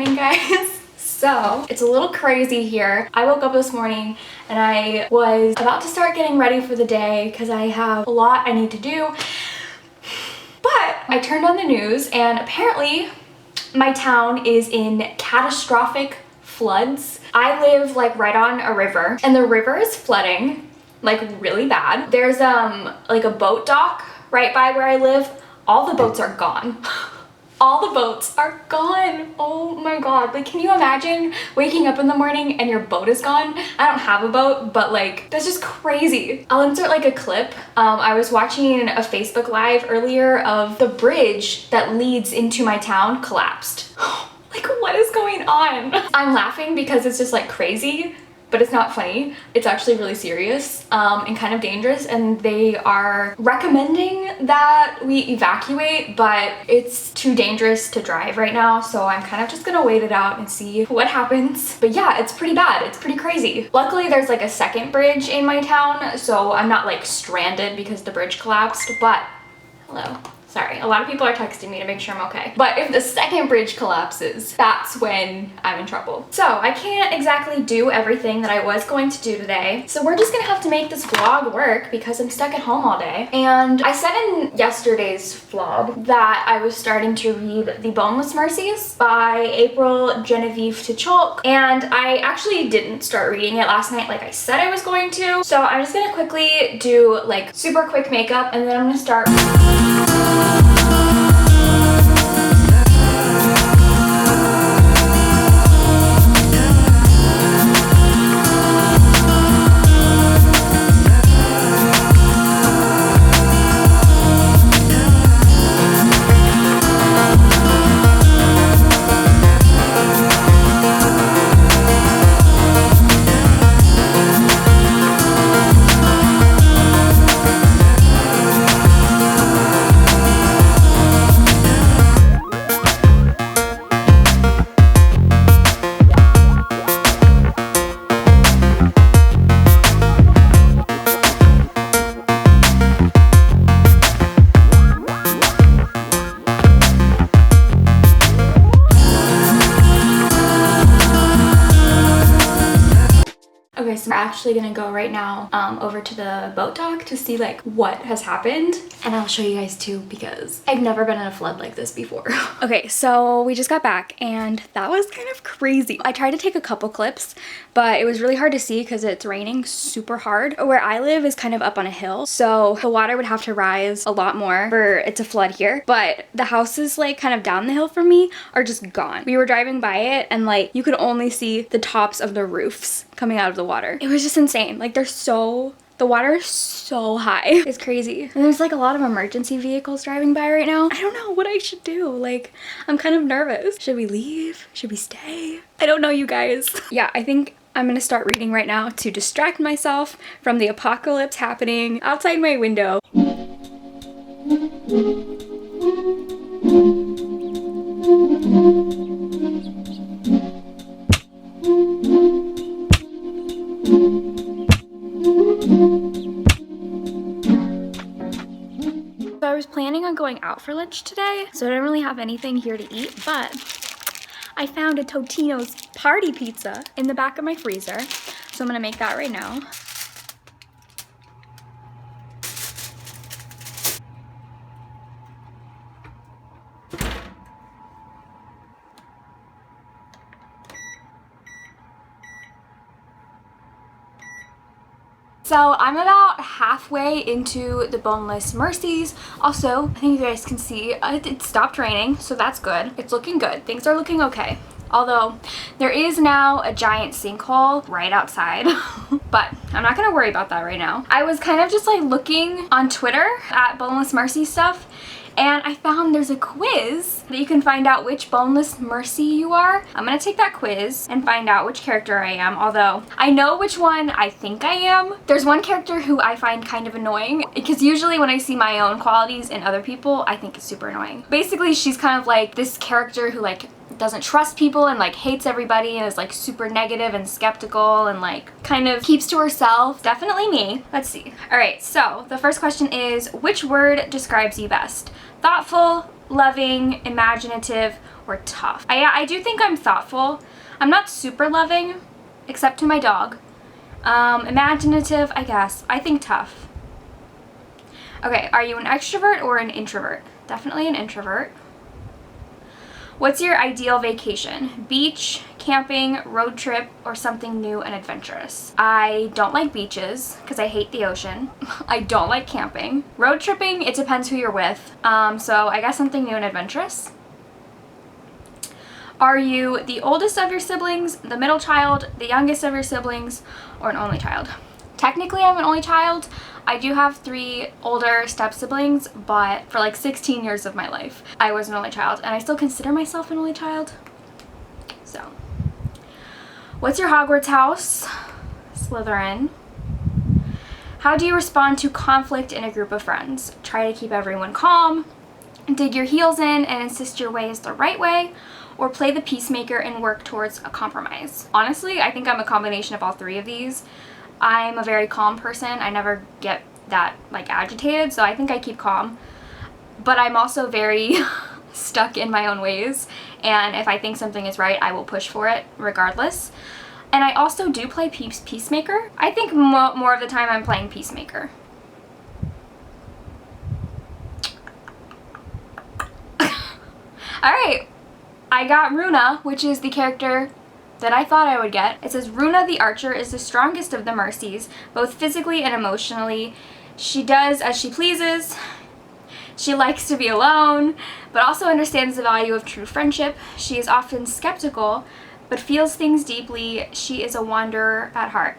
morning, guys. So it's a little crazy here. I woke up this morning and I was about to start getting ready for the day because I have a lot I need to do. But I turned on the news and apparently my town is in catastrophic floods. I live like right on a river and the river is flooding like really bad. There's like a boat dock right by where I live. All the boats are gone. All the boats are gone. Oh my god. Like, can you imagine waking up in the morning and your boat is gone? I don't have a boat, but like, that's just crazy. I'll insert like a clip. I was watching a Facebook Live earlier of the bridge that leads into my town collapsed. Like, what is going on? I'm laughing because it's just like crazy, but it's not funny. It's actually really serious and kind of dangerous, and they are recommending that we evacuate, but it's too dangerous to drive right now, so I'm kind of just gonna wait it out and see what happens. But yeah, it's pretty bad. It's pretty crazy. Luckily, there's like a second bridge in my town, so I'm not like stranded because the bridge collapsed, but hello. Sorry, a lot of people are texting me to make sure I'm okay. But if the second bridge collapses, that's when I'm in trouble. So I can't exactly do everything that I was going to do today. So we're just gonna have to make this vlog work because I'm stuck at home all day. And I said in yesterday's vlog that I was starting to read The Boneless Mercies by April Genevieve Tuchok. And I actually didn't start reading it last night like I said I was going to. So I'm just gonna quickly do like super quick makeup and then I'm gonna start. Okay, so we're actually gonna go right now over to the boat dock to see like what has happened, and I'll show you guys too because I've never been in a flood like this before. Okay, so we just got back and that was kind of crazy. I tried to take a couple clips, but it was really hard to see because it's raining super hard. Where I live is kind of up on a hill, so the water would have to rise a lot more for it to flood here, but the houses like kind of down the hill from me are just gone. We were driving by it and like you could only see the tops of the roofs coming out of the water. It was just insane. Like the water is so high. It's crazy. And there's like a lot of emergency vehicles driving by right now. I don't know what I should do. Like, I'm kind of nervous. Should we leave? Should we stay? I don't know, you guys. Yeah, I think I'm gonna start reading right now to distract myself from the apocalypse happening outside my window. So I was planning on going out for lunch today, so I don't really have anything here to eat, but I found a Totino's party pizza in the back of my freezer, so I'm gonna make that right now. So I'm about halfway into the Boneless Mercies. Also, I think you guys can see it stopped raining, so that's good. It's looking good. Things are looking okay. Although there is now a giant sinkhole right outside, but I'm not gonna worry about that right now. I was kind of just like looking on Twitter at Boneless Mercy stuff, and I found there's a quiz that you can find out which Boneless Mercy you are. I'm gonna take that quiz and find out which character I am, although I know which one I think I am. There's one character who I find kind of annoying because usually when I see my own qualities in other people, I think it's super annoying. Basically, she's kind of like this character who like doesn't trust people and like hates everybody and is like super negative and skeptical and like kind of keeps to herself. Definitely me. Let's see. All right, so the first question is, which word describes you best? Thoughtful, loving, imaginative, or tough. I do think I'm thoughtful. I'm not super loving, except to my dog. Imaginative, I guess. I think tough. Okay, are you an extrovert or an introvert? Definitely an introvert. What's your ideal vacation? Beach, camping, road trip, or something new and adventurous? I don't like beaches because I hate the ocean. I don't like camping. Road tripping, it depends who you're with. So I guess something new and adventurous. Are you the oldest of your siblings, the middle child, the youngest of your siblings, or an only child? Technically, I'm an only child. I do have 3 older step-siblings, but for like 16 years of my life, I was an only child, and I still consider myself an only child. So, what's your Hogwarts house? Slytherin. How do you respond to conflict in a group of friends? Try to keep everyone calm, dig your heels in and insist your way is the right way, or play the peacemaker and work towards a compromise. Honestly, I think I'm a combination of all 3 of these. I'm a very calm person. I never get that like agitated, so I think I keep calm. But I'm also very stuck in my own ways, and if I think something is right, I will push for it regardless. And I also do play peacemaker. I think more of the time I'm playing peacemaker. Alright, I got Runa, which is the character that I thought I would get. It says, Runa the Archer is the strongest of the Mercies, both physically and emotionally. She does as she pleases. She likes to be alone, but also understands the value of true friendship. She is often skeptical, but feels things deeply. She is a wanderer at heart.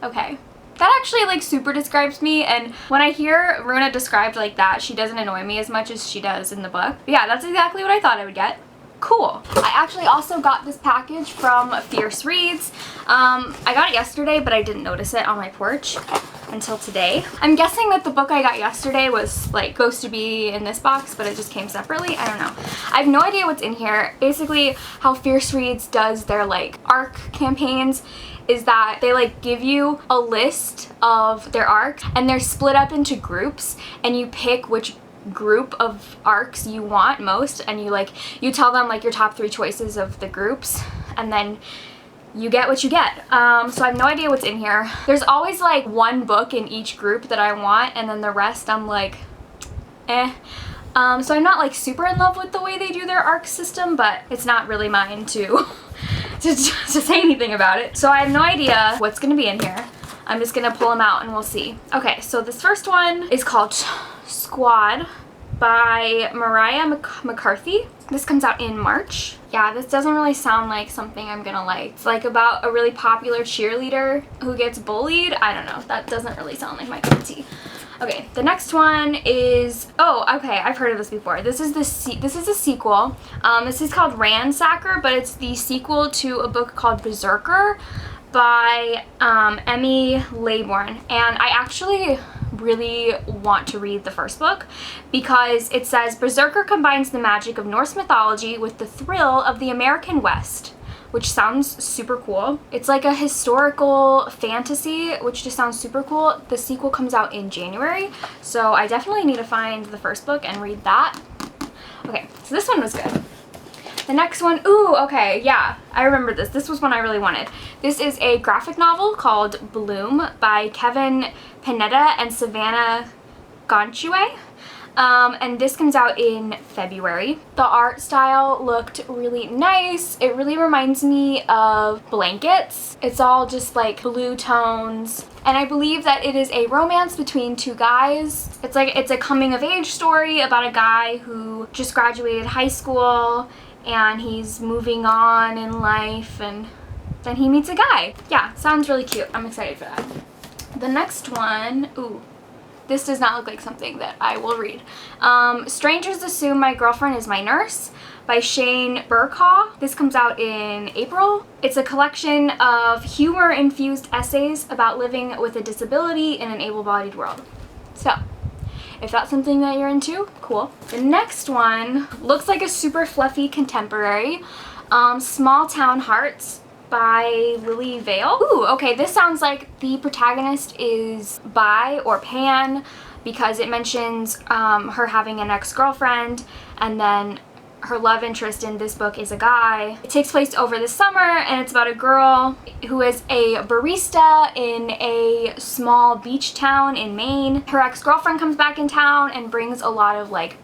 Okay. That actually like super describes me, and when I hear Runa described like that, she doesn't annoy me as much as she does in the book. But yeah, that's exactly what I thought I would get. Cool. I actually also got this package from Fierce Reads. I got it yesterday, but I didn't notice it on my porch until today. I'm guessing that the book I got yesterday was like supposed to be in this box, but it just came separately. I don't know. I have no idea what's in here. Basically, how Fierce Reads does their like ARC campaigns is that they like give you a list of their arcs, and they're split up into groups, and you pick which group of arcs you want most, and you tell them like your top 3 choices of the groups, and then you get what you get. So I have no idea what's in here. There's always like 1 book in each group that I want, and then the rest I'm like eh. So I'm not like super in love with the way they do their arc system, but it's not really mine to to say anything about it. So I have no idea what's gonna be in here. I'm just gonna pull them out and we'll see. Okay, so this first one is called Squad by Mariah McCarthy. This comes out in March. Yeah, this doesn't really sound like something I'm gonna like. It's like about a really popular cheerleader who gets bullied. I don't know, that doesn't really sound like my cup of tea. Okay, the next one is, oh, okay, I've heard of this before. This is a sequel. This is called Ransacker, but it's the sequel to a book called Berserker by Emmy Laybourne. And I actually really want to read the first book because it says Berserker combines the magic of Norse mythology with the thrill of the American West, which sounds super cool. It's like a historical fantasy, which just sounds super cool. The sequel comes out in January, so I definitely need to find the first book and read that. Okay, so this one was good. The next one, ooh, okay, yeah, I remember this. This was one I really wanted. This is a graphic novel called Bloom by Kevin Panetta and Savannah Gonchue. And this comes out in February. The art style looked really nice. It really reminds me of Blankets. It's all just like blue tones. And I believe that it is a romance between 2 guys. It's a coming of age story about a guy who just graduated high school and he's moving on in life, and then he meets a guy. Yeah, sounds really cute. I'm excited for that. The next one, ooh, this does not look like something that I will read. Strangers Assume My Girlfriend Is My Nurse by Shane Burkaw. This comes out in April. It's a collection of humor-infused essays about living with a disability in an able-bodied world. So, if that's something that you're into, cool. The next one looks like a super fluffy contemporary, Small Town Hearts by Lily Vale. Ooh, okay, this sounds like the protagonist is bi or pan, because it mentions her having an ex-girlfriend, and then her love interest in this book is a guy. It takes place over the summer, and it's about a girl who is a barista in a small beach town in Maine. Her ex-girlfriend comes back in town and brings a lot of like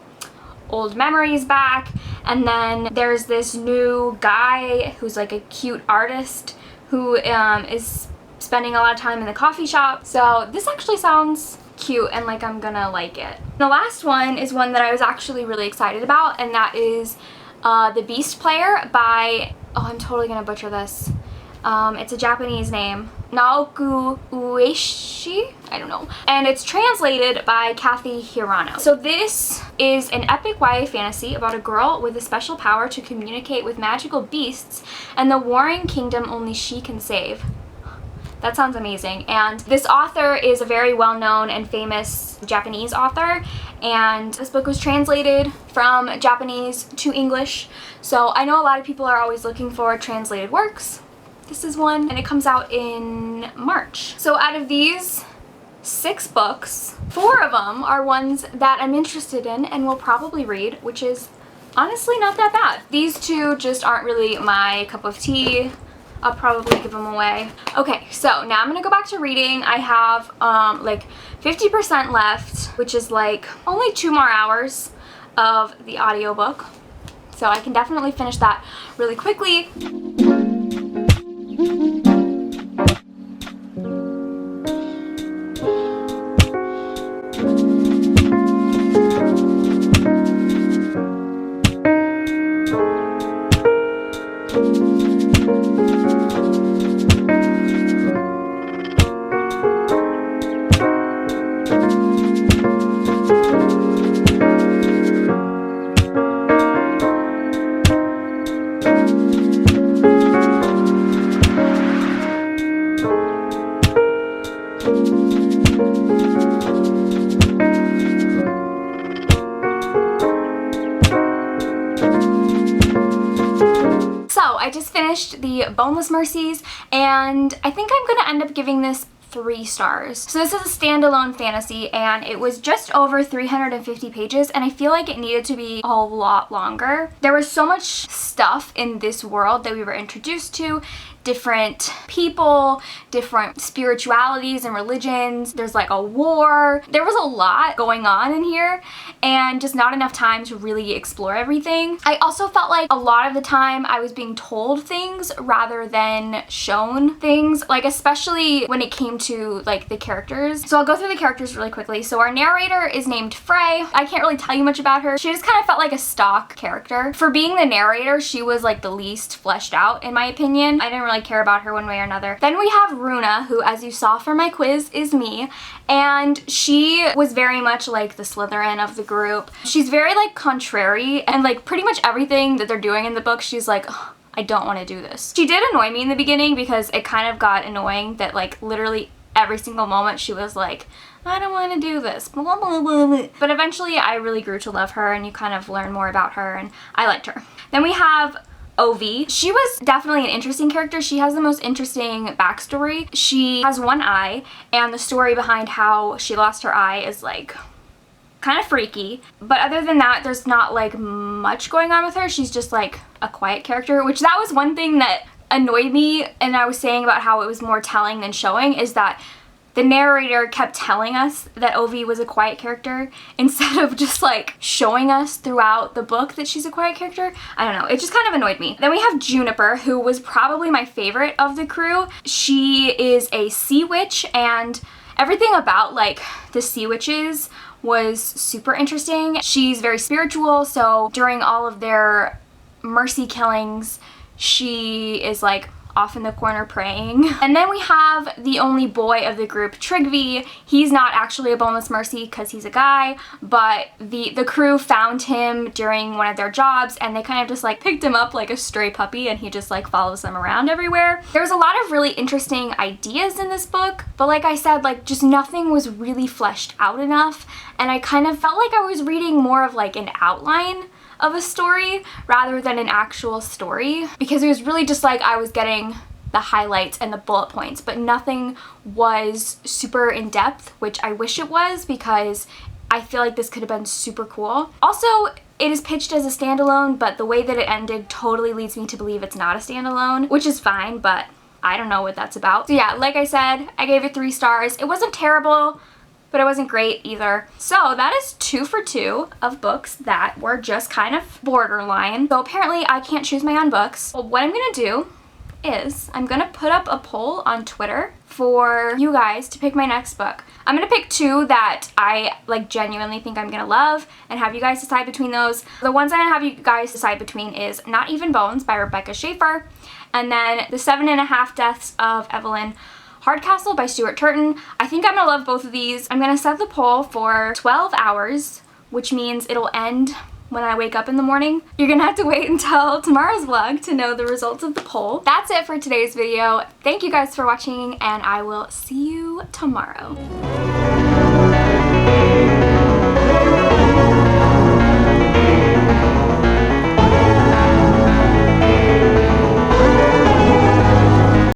old memories back, and then there's this new guy who's like a cute artist who is spending a lot of time in the coffee shop. So this actually sounds cute and like I'm gonna like it. The last one is one that I was actually really excited about, and that is The Beast Player by, oh, I'm totally gonna butcher this. It's a Japanese name. Naoku Ueshi? I don't know. And it's translated by Kathy Hirano. So this is an epic YA fantasy about a girl with a special power to communicate with magical beasts and the warring kingdom only she can save. That sounds amazing. And this author is a very well-known and famous Japanese author, and this book was translated from Japanese to English. So I know a lot of people are always looking for translated works. This is one, and it comes out in March. So out of these 6 books, 4 of them are ones that I'm interested in and will probably read, which is honestly not that bad. These 2 just aren't really my cup of tea. I'll probably give them away. Okay, so now I'm gonna go back to reading. I have like 50% left, which is like only 2 more hours of the audiobook. So I can definitely finish that really quickly. I just finished the Boneless Mercies, and I think I'm gonna end up giving this 3 stars. So this is a standalone fantasy, and it was just over 350 pages, and I feel like it needed to be a lot longer. There was so much stuff in this world that we were introduced to, different people, different spiritualities and religions. There's like a war. There was a lot going on in here, and just not enough time to really explore everything. I also felt like a lot of the time I was being told things rather than shown things, like especially when it came to like the characters. So I'll go through the characters really quickly. So our narrator is named Frey. I can't really tell you much about her. She just kind of felt like a stock character. For being the narrator, she was like the least fleshed out in my opinion. I didn't really care about her one way or another. Then we have Runa, who, as you saw from my quiz, is me, and she was very much like the Slytherin of the group. She's very like contrary, and like pretty much everything that they're doing in the book, she's like, oh, I don't want to do this. She did annoy me in the beginning because it kind of got annoying that like literally every single moment she was like, I don't want to do this, blah, blah, blah, blah. But eventually I really grew to love her, and you kind of learn more about her, and I liked her. Then we have Ovi. She was definitely an interesting character. She has the most interesting backstory. She has one eye, and the story behind how she lost her eye is like kind of freaky. But other than that, there's not like much going on with her. She's just like a quiet character, which that was one thing that annoyed me, and I was saying about how it was more telling than showing, is that the narrator kept telling us that Ovi was a quiet character instead of just like showing us throughout the book that she's a quiet character. I don't know, it just kind of annoyed me. Then we have Juniper, who was probably my favorite of the crew. She is a sea witch, and everything about like the sea witches was super interesting. She's very spiritual, so during all of their mercy killings, she is like off in the corner praying. And then we have the only boy of the group, Trigvi. He's not actually a Boneless Mercy because he's a guy, but the crew found him during one of their jobs, and they kind of just like picked him up like a stray puppy, and he just like follows them around everywhere. There's a lot of really interesting ideas in this book, but like I said, like just nothing was really fleshed out enough, and I kind of felt like I was reading more of like an outline of a story rather than an actual story, because it was really just like I was getting the highlights and the bullet points, but nothing was super in depth, which I wish it was because I feel like this could have been super cool. Also, it is pitched as a standalone, but the way that it ended totally leads me to believe it's not a standalone, which is fine, but I don't know what that's about. So yeah, like I said, I gave it 3 stars. It wasn't terrible, but it wasn't great either. So that is 2 for 2 of books that were just kind of borderline. So apparently I can't choose my own books. Well, what I'm gonna do is I'm gonna put up a poll on Twitter for you guys to pick my next book. I'm gonna pick 2 that I like genuinely think I'm gonna love and have you guys decide between those. The ones I'm gonna have you guys decide between is Not Even Bones by Rebecca Schaeffer, and then The 7.5 Deaths of Evelyn Hardcastle by Stuart Turton. I think I'm gonna love both of these. I'm gonna set the poll for 12 hours, which means it'll end when I wake up in the morning. You're gonna have to wait until tomorrow's vlog to know the results of the poll. That's it for today's video. Thank you guys for watching, and I will see you tomorrow.